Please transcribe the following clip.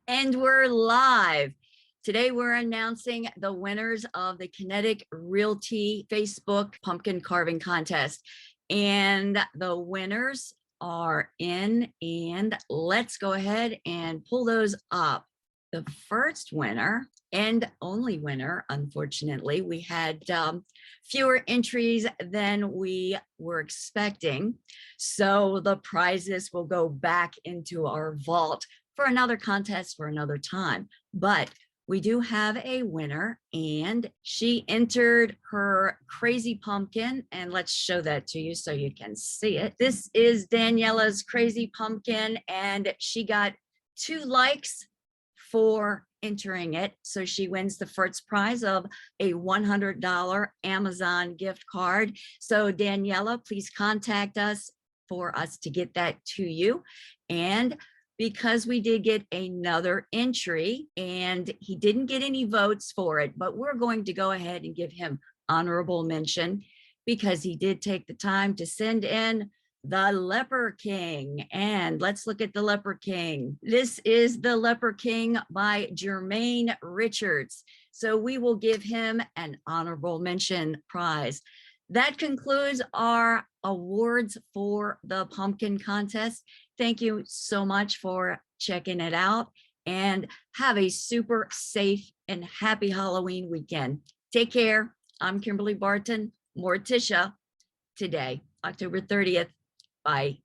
And we're live. Today we're announcing the winners of the Kinetic Realty Facebook pumpkin carving contest. And the winners are in, and let's go ahead and pull those up. The first winner and only winner, unfortunately, we had fewer entries than we were expecting. So the prizes will go back into our vault for another contest for another time. But we do have a winner, and she entered her crazy pumpkin, and let's show that to you so you can see it. This is Daniela's crazy pumpkin, and she got 2 likes for entering it. So she wins the first prize of a $100 Amazon gift card. So Daniela, please contact us for us to get that to you. And because we did get another entry and he didn't get any votes for it, but we're going to go ahead and give him honorable mention because he did take the time to send in the Leper King. And let's look at the Leper King. This is the Leper King by Jermaine Richards. So we will give him an honorable mention prize. That concludes our awards for the pumpkin contest. Thank you so much for checking it out, and have a super safe and happy Halloween weekend. Take care. I'm Kimberly Barton, Morticia, today, October 30th. Bye.